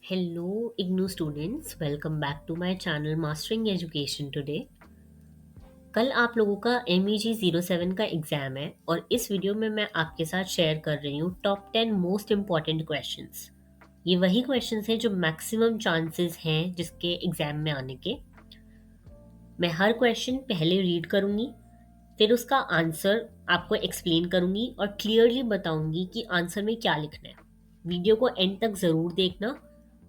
Hello, IGNU students. Welcome back to my channel Mastering Education today. कल आप लोगों का MEG 07 का एग्ज़ाम है और इस वीडियो में मैं आपके साथ शेयर कर रही हूँ टॉप 10 मोस्ट इम्पॉर्टेंट क्वेश्चंस। ये वही क्वेश्चंस हैं जो मैक्सिमम चांसेस हैं जिसके एग्ज़ाम में आने के। मैं हर क्वेश्चन पहले रीड करूँगी, फिर उसका आंसर आपको एक्सप्लेन करूँगी और क्लियरली बताऊँगी कि आंसर में क्या लिखना है। वीडियो को एंड तक ज़रूर देखना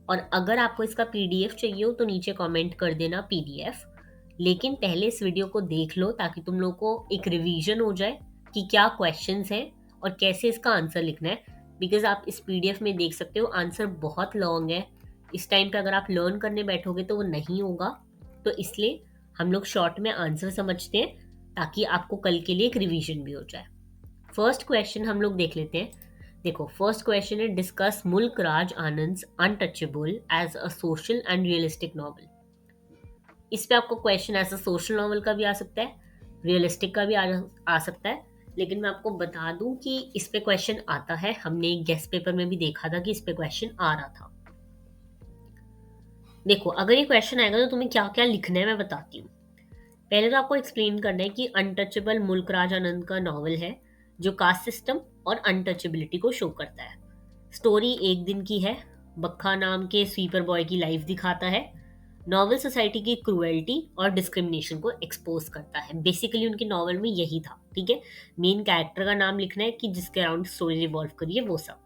और अगर आपको इसका पीडीएफ चाहिए हो तो नीचे कमेंट कर देना पीडीएफ। लेकिन पहले इस वीडियो को देख लो ताकि तुम लोग को एक रिवीजन हो जाए कि क्या क्वेश्चंस हैं और कैसे इसका आंसर लिखना है। बिकॉज आप इस पीडीएफ में देख सकते हो आंसर बहुत लॉन्ग है। इस टाइम पे अगर आप लर्न करने बैठोगे तो वो नहीं होगा। तो इसलिए हम लोग शॉर्ट में आंसर समझते हैं ताकि आपको कल के लिए एक रिवीजन भी हो जाए। फर्स्ट क्वेश्चन हम लोग देख लेते हैं। देखो, फर्स्ट क्वेश्चन है discuss Mulk Raj Anand untouchable as a social and realistic novel. इस पे आपको question as a social novel का भी आ सकता है, रियलिस्टिक का भी आ सकता है। लेकिन मैं आपको बता दूं कि इस पे क्वेश्चन आता है। हमने गेस्ट पेपर में भी देखा था कि इस पे क्वेश्चन आ रहा था। देखो, अगर ये क्वेश्चन आएगा तो तुम्हें क्या क्या लिखना है मैं बताती हूँ। पहले तो आपको एक्सप्लेन करना है कि अनटचेबल मुल्क राज आनंद का नॉवल है जो कास्ट सिस्टम और अनटचेबिलिटी को शो करता है। स्टोरी एक दिन की है। बक्खा नाम के स्वीपर बॉय की लाइफ दिखाता है। नॉवल सोसाइटी की क्रूएल्टी और डिस्क्रिमिनेशन को एक्सपोज करता है। बेसिकली उनके नॉवल में यही था। ठीक है, मेन कैरेक्टर का नाम लिखना है कि जिसके अराउंड स्टोरी रिवॉल्व करिए वो सब।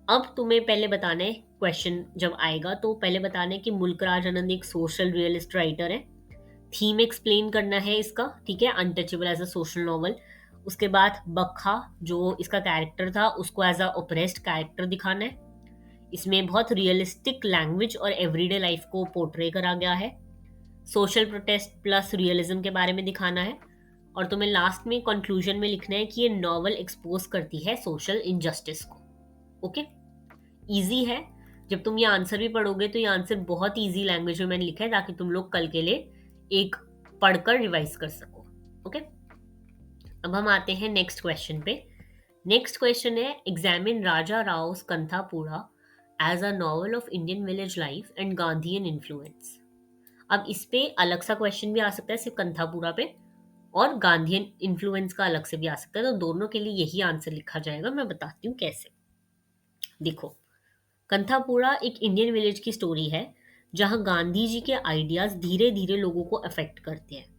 अब तुम्हें पहले बताना है, क्वेश्चन जब आएगा तो पहले बताना है कि मुल्क राज आनंद एक सोशल रियलिस्ट राइटर है। थीम एक्सप्लेन करना है इसका। ठीक है, Untouchable as a social novel. उसके बाद बखा जो इसका कैरेक्टर था उसको एज अ ओप्रेस्ड कैरेक्टर दिखाना है। इसमें बहुत रियलिस्टिक लैंग्वेज और एवरीडे लाइफ को पोर्ट्रे करा गया है। सोशल प्रोटेस्ट प्लस रियलिज्म के बारे में दिखाना है। और तुम्हें लास्ट में कंक्लूजन में लिखना है कि ये नॉवल एक्सपोज करती है सोशल इनजस्टिस को। ओके, इजी है। जब तुम ये आंसर भी पढ़ोगे तो ये आंसर बहुत इजी लैंग्वेज में मैंने लिखा है ताकि तुम लोग कल के लिए एक पढ़कर रिवाइज कर सको। ओके, अब हम आते हैं नेक्स्ट क्वेश्चन पे। नेक्स्ट क्वेश्चन है examine Raja Rao Kanthapura as a novel of Indian village life and Gandhian influence. अब इस पे अलग सा क्वेश्चन भी आ सकता है सिर्फ कंथापुरा पे, और गांधीयन इन्फ्लुएंस का अलग से भी आ सकता है। तो दोनों के लिए यही आंसर लिखा जाएगा। मैं बताती हूँ कैसे। देखो, कंथापुरा एक इंडियन विलेज की स्टोरी है जहां गांधी जी के आइडियाज धीरे धीरे लोगों को अफेक्ट करते हैं।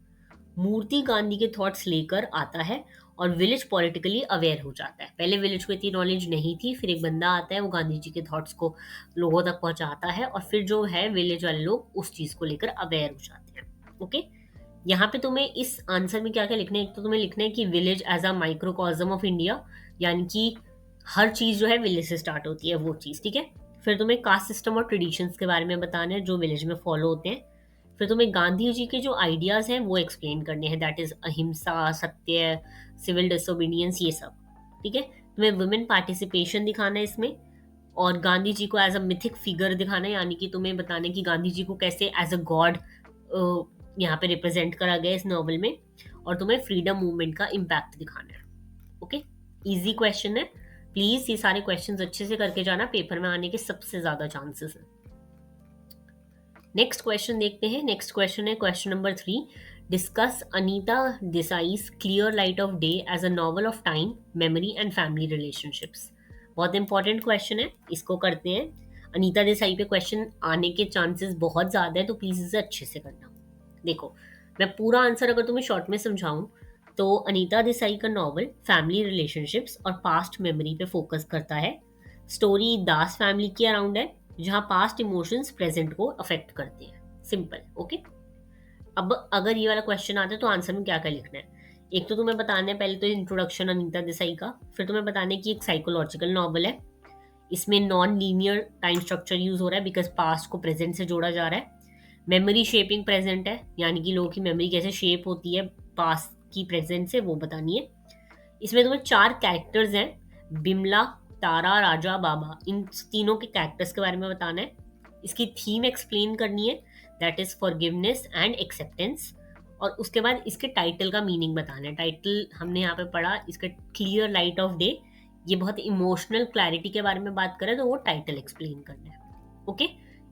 मूर्ति गांधी के थॉट्स लेकर आता है और विलेज पॉलिटिकली अवेयर हो जाता है। पहले विलेज को इतनी नॉलेज नहीं थी, फिर एक बंदा आता है वो गांधी जी के थॉट्स को लोगों तक पहुंचाता है और फिर जो है विलेज वाले लोग उस चीज को लेकर अवेयर हो जाते हैं। ओके, यहाँ पे तुम्हें इस आंसर में क्या क्या लिखना है। एक तो तुम्हें लिखना है कि village as a microcosm of India, यानी कि हर चीज जो है विलेज से स्टार्ट होती है वो चीज। ठीक है, फिर तुम्हें कास्ट सिस्टम और ट्रेडिशंस के बारे में बताना है जो विलेज में फॉलो होते हैं। फिर तुम्हें गांधी जी के जो आइडियाज हैं वो एक्सप्लेन करने हैं, दैट इज अहिंसा, सत्य, सिविल डिसोबीडियंस, ये सब। ठीक है, तुम्हें वुमेन पार्टिसिपेशन दिखाना है इसमें, और गांधी जी को एज अ मिथिक फिगर दिखाना है, यानी कि तुम्हें बताना है कि गांधी जी को कैसे एज अ गॉड यहाँ पे रिप्रेजेंट करा गया इस नॉवल में, और तुम्हें फ्रीडम मूवमेंट का इम्पैक्ट दिखाना है। ओके, इजी क्वेश्चन है। प्लीज ये सारे क्वेश्चंस अच्छे से करके जाना, पेपर में आने के सबसे ज्यादा चांसेस हैं। नेक्स्ट क्वेश्चन देखते हैं। नेक्स्ट क्वेश्चन है question number 3। Discuss Anita Desai's clear light of day as a novel of time, memory and family relationships. बहुत इंपॉर्टेंट क्वेश्चन है, इसको करते हैं। अनीता देसाई पे क्वेश्चन आने के चांसेस बहुत ज्यादा है, तो प्लीज इसे अच्छे से करना। देखो, मैं पूरा आंसर अगर तुम्हें शॉर्ट में समझाऊं तो अनीता देसाई का नॉवल फैमिली रिलेशनशिप्स और पास्ट मेमोरी पे फोकस करता है। स्टोरी दास फैमिली के अराउंड है जहां पास्ट इमोशंस प्रेजेंट को अफेक्ट करते हैं। सिंपल। ओके, अब अगर ये वाला क्वेश्चन आता है तो आंसर में क्या क्या लिखना है। एक तो तुम्हें बताना है पहले तो इंट्रोडक्शन अनीता देसाई का, फिर तुम्हें बताना है कि एक साइकोलॉजिकल नॉवल है। इसमें non linear time structure use हो रहा है बिकॉज पास्ट को प्रेजेंट से जोड़ा जा रहा है। मेमोरी शेपिंग प्रेजेंट है, यानी कि लोगों की मेमोरी कैसे शेप होती है पास्ट की प्रेजेंट से, वो बतानी है। इसमें तुम्हें 4 कैरेक्टर्स हैं, बिमला, तारा, राजा, बाबा। इन तीनों के कैरेक्टर्स के बारे में बताना है। इसकी थीम एक्सप्लेन करनी है, that is forgiveness and acceptance. और उसके बाद इसके टाइटल का मीनिंग बताना है। टाइटल हमने यहाँ पे पढ़ा इसका क्लियर लाइट ऑफ डे, ये बहुत इमोशनल क्लैरिटी के बारे में बात करें तो वो टाइटल एक्सप्लेन करना है। ओके,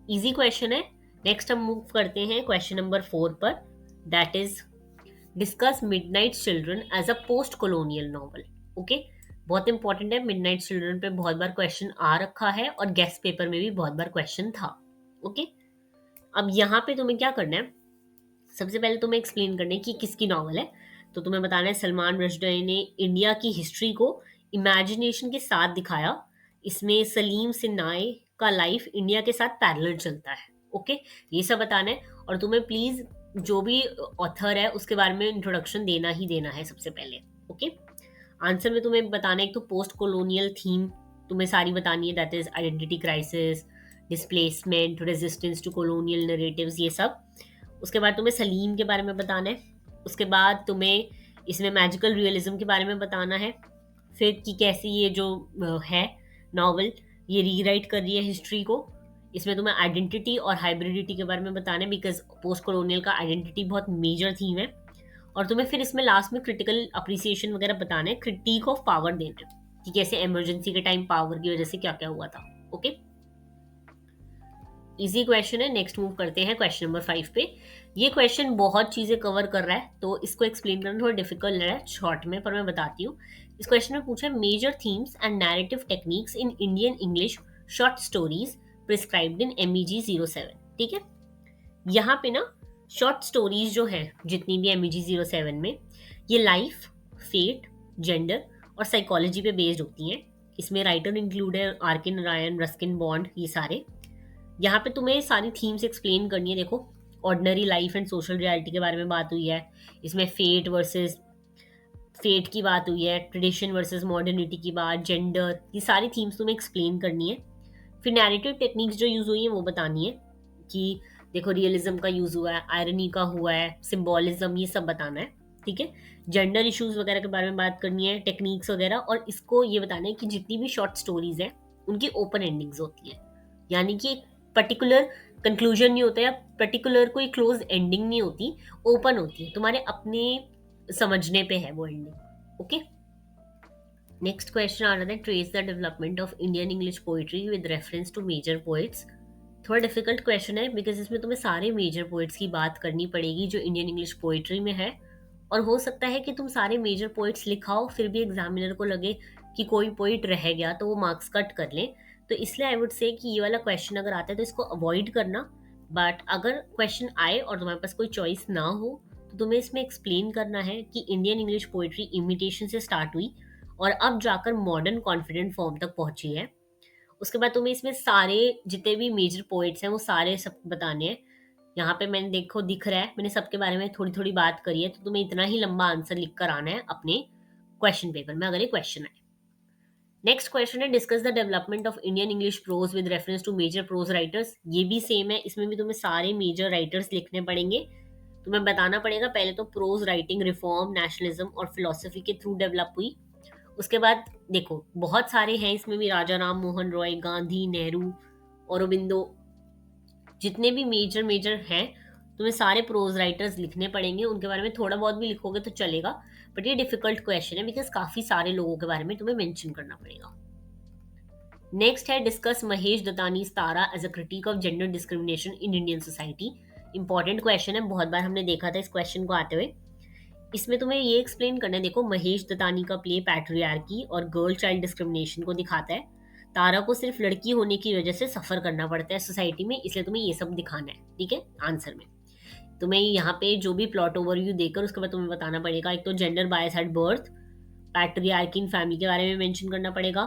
इजी क्वेश्चन है। नेक्स्ट हम मूव करते हैं क्वेश्चन नंबर 4 पर, that is discuss Midnight Children as a post colonial novel. Okay, बहुत इंपॉर्टेंट है, मिडनाइट चिल्ड्रन पे बहुत बार क्वेश्चन आ रखा है और गेस्ट पेपर में भी बहुत बार क्वेश्चन था। ओके, अब यहाँ पे तुम्हें क्या करना है, सबसे पहले तुम्हें एक्सप्लेन करना है कि किसकी नॉवल है। तो तुम्हें बताना है सलमान रश्दी ने इंडिया की हिस्ट्री को इमेजिनेशन के साथ दिखाया। इसमें सलीम सिन्नाई का लाइफ इंडिया के साथ पैरेलल चलता है। ओके, ये सब बताना है। और तुम्हें प्लीज जो भी ऑथर है उसके बारे में इंट्रोडक्शन देना ही देना है सबसे पहले। ओके, आंसर में तुम्हें बताना है, एक तो पोस्ट कॉलोनियल थीम तुम्हें सारी बतानी है, that is identity crisis, displacement, resistance to colonial narratives, ये सब। उसके बाद तुम्हें सलीम के बारे में बताना है। उसके बाद तुम्हें इसमें मैजिकल रियलिज्म के बारे में बताना है। फिर कि कैसे ये जो है नॉवल, ये रीराइट कर रही है हिस्ट्री को। इसमें तुम्हें आइडेंटिटी और हाइब्रिडिटी के बारे में बताना है, बिकॉज पोस्ट कॉलोनियल का आइडेंटिटी बहुत मेजर थीम है। और तुम्हें फिर इसमें लास्ट में क्रिटिकल अप्रिसिएशन वगैरह बताना है, क्रिटिक ऑफ पावर देना है कि कैसे इमरजेंसी के टाइम पावर की वजह से क्या क्या हुआ था। ओके, इजी क्वेश्चन है। नेक्स्ट मूव करते हैं क्वेश्चन नंबर 5 पे। ये क्वेश्चन बहुत चीजें कवर कर रहा है, तो इसको एक्सप्लेन करना थोड़ा डिफिकल्ट है शॉर्ट में, पर मैं बताती हूँ। इस क्वेश्चन में पूछा है major themes and narrative techniques in Indian English short stories prescribed in MEG 07। ठीक है, यहाँ पे ना शॉर्ट स्टोरीज जो है जितनी भी MEG 07 में, ये लाइफ, फेट, जेंडर और साइकोलॉजी पे बेस्ड होती हैं। इसमें राइटर इंक्लूड है RK नारायण, रस्किन बॉन्ड, ये सारे। यहाँ पे तुम्हें सारी थीम्स एक्सप्लेन करनी है। देखो, ordinary life and social reality के बारे में बात हुई है, इसमें फेट की बात हुई है, ट्रेडिशन वर्सेस मॉडर्निटी की बात, जेंडर, ये सारी थीम्स तुम्हें एक्सप्लेन करनी है। फिर नैरेटिव टेक्निक्स जो यूज हुई है वो बतानी है कि देखो रियलिज्म का यूज हुआ है, आयरनी का हुआ है, सिंबॉलिज्म, ये सब बताना है। ठीक है, जेंडर इश्यूज वगैरह के बारे में बात करनी है, टेक्निक्स वगैरह। और इसको ये बताना है कि जितनी भी शॉर्ट स्टोरीज हैं उनकी ओपन एंडिंग्स होती है, यानी कि एक पर्टिकुलर कंक्लूजन नहीं होता या पर्टिकुलर कोई क्लोज एंडिंग नहीं होती, ओपन होती है, तुम्हारे अपने समझने पे है वो एंडिंग। ओके, नेक्स्ट क्वेश्चन आ रहा है, trace the development of Indian English poetry with reference to major poets. थोड़ा डिफिकल्ट क्वेश्चन है, बिकॉज इसमें तुम्हें सारे मेजर पोइट्स की बात करनी पड़ेगी जो इंडियन इंग्लिश पोइट्री में है। और हो सकता है कि तुम सारे मेजर पोइट्स लिखाओ, फिर भी एग्जामिनर को लगे कि कोई पोइट रह गया तो वो मार्क्स कट कर ले। तो इसलिए आई वुड से कि ये वाला क्वेश्चन अगर आता है तो इसको अवॉइड करना। बट अगर क्वेश्चन आए और तुम्हारे पास कोई चॉइस ना हो तो तुम्हें इसमें एक्सप्लेन करना है कि इंडियन इंग्लिश पोइट्री इमिटेशन से स्टार्ट हुई और अब जाकर मॉडर्न कॉन्फिडेंट फॉर्म तक पहुंची है। उसके बाद तुम्हें इसमें सारे जितने भी मेजर पोइट्स हैं वो सारे सब बताने हैं। यहाँ पे मैंने देखो दिख रहा है, मैंने सबके बारे में थोड़ी थोड़ी बात करी है, तो तुम्हें इतना ही लंबा आंसर लिख कर आना है अपने क्वेश्चन पेपर में अगर ये क्वेश्चन आए। नेक्स्ट क्वेश्चन है, discuss the development of Indian English prose with reference to major prose writers. ये भी सेम है, इसमें भी तुम्हें सारे मेजर राइटर्स लिखने पड़ेंगे। तुम्हें बताना पड़ेगा पहले तो प्रोज राइटिंग रिफॉर्म, नेशनलिज्म और फिलोसफी के थ्रू डेवलप हुई। उसके बाद देखो बहुत सारे हैं इसमें भी, राजा राम मोहन रॉय, गांधी, नेहरू, औरबिंदो, जितने भी मेजर मेजर हैं तुम्हें सारे प्रोज राइटर्स लिखने पड़ेंगे। उनके बारे में थोड़ा बहुत भी लिखोगे तो चलेगा, बट ये डिफिकल्ट क्वेश्चन है बिकॉज काफी सारे लोगों के बारे में तुम्हें मेंशन करना पड़ेगा। नेक्स्ट है, discuss Mahesh Dattani Tara as a critic of gender discrimination in Indian society. Important question है, बहुत बार हमने देखा था इस क्वेश्चन को आते हुए। इसमें तुम्हें ये एक्सप्लेन करना है, देखो महेश दत्तानी का प्ले पैट्रियार्की और गर्ल चाइल्ड डिस्क्रिमिनेशन को दिखाता है। तारा को सिर्फ लड़की होने की वजह से सफर करना पड़ता है सोसाइटी में, इसलिए तुम्हें ये सब दिखाना है। ठीक है, आंसर में तुम्हें यहाँ पे जो भी प्लॉट ओवरव्यू देकर उसके बाद तुम्हें बताना पड़ेगा, एक तो gender bias at birth, patriarchy in family के बारे में मेंशन करना पड़ेगा,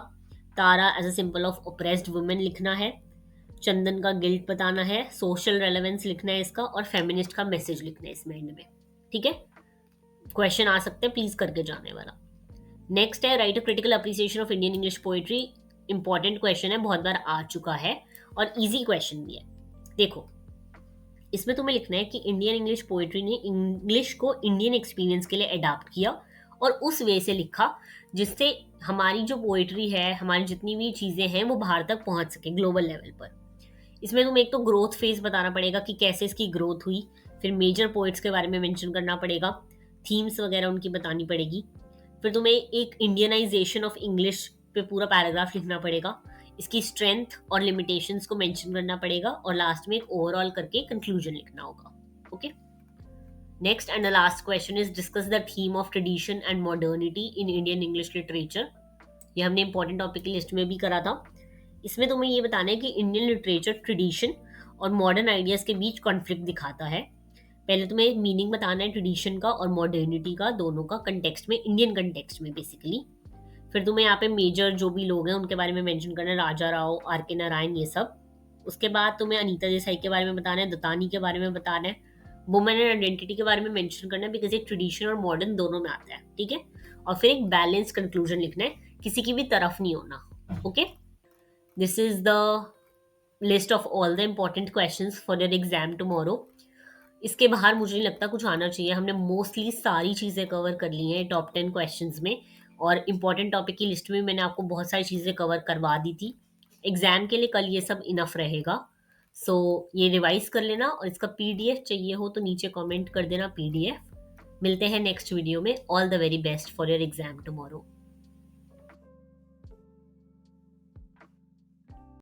Tara as a symbol of oppressed women लिखना है, चंदन का गिल्ट बताना है, सोशल रेलेवेंस लिखना है इसका, और फेमिनिस्ट का मैसेज लिखना है इसमें एंड में। ठीक है, क्वेश्चन आ सकते हैं, प्लीज करके जाने वाला। नेक्स्ट है, right a critical appreciation of Indian English poetry. Important question है, बहुत बार आ चुका है और इजी क्वेश्चन भी है। देखो इसमें तुम्हें लिखना है कि इंडियन इंग्लिश पोएट्री ने इंग्लिश को इंडियन एक्सपीरियंस के लिए अडॉप्ट किया और उस वे से लिखा जिससे हमारी जो पोएट्री है, हमारी जितनी भी चीज़ें हैं वो बाहर तक पहुंच सके ग्लोबल लेवल पर। इसमें तुम्हें एक तो ग्रोथ फेज बताना पड़ेगा कि कैसे इसकी ग्रोथ हुई, फिर मेजर पोइट्स के बारे में मेंशन करना पड़ेगा, थीम्स वगैरह उनकी बतानी पड़ेगी, फिर तुम्हें एक इंडियनाइजेशन ऑफ इंग्लिश पे पूरा पैराग्राफ लिखना पड़ेगा, इसकी स्ट्रेंथ और लिमिटेशंस को मेंशन करना पड़ेगा और लास्ट में एक ओवरऑल करके कंक्लूजन लिखना होगा. Okay. Next and the last question is discuss the theme of tradition and modernity in Indian English literature. ये हमने इंपॉर्टेंट टॉपिक की लिस्ट में भी करा था. इसमें तुम्हें ये बताना है कि इंडियन लिटरेचर ट्रेडिशन और मॉडर्न आइडियाज के बीच कॉन्फ्लिक्ट दिखाता है. पहले तुम्हें मीनिंग बताना है ट्रेडिशन का और मॉडर्निटी का, दोनों का कंटेक्स्ट में, इंडियन कंटेक्स्ट में बेसिकली. फिर तुम्हें यहाँ पे मेजर जो भी लोग हैं उनके बारे में मेंशन करना है, राजा राव, आर के नारायण, ये सब. उसके बाद तुम्हें अनीता देसाई के बारे में बताना है, दत्तानी के बारे में बताना है, वुमेन एंड आइडेंटिटी के बारे में मेंशन करना है, बिकॉज एक ट्रेडिशन और मॉडर्न दोनों में आता है. ठीक है. और फिर एक बैलेंस कंक्लूजन लिखना है, किसी की भी तरफ नहीं होना. Okay. This is the list of all the important questions for your exam tomorrow. इसके बाहर मुझे नहीं लगता कुछ आना चाहिए. हमने मोस्टली सारी चीज़ें कवर कर ली हैं टॉप 10 क्वेश्चंस में, और इम्पॉर्टेंट टॉपिक की लिस्ट में मैंने आपको बहुत सारी चीज़ें कवर करवा दी थी. एग्जाम के लिए कल ये सब इनफ रहेगा. सो ये रिवाइज कर लेना, और इसका पीडीएफ चाहिए हो तो नीचे कमेंट कर देना पीडीएफ. मिलते हैं नेक्स्ट वीडियो में. All the very best for your exam tomorrow.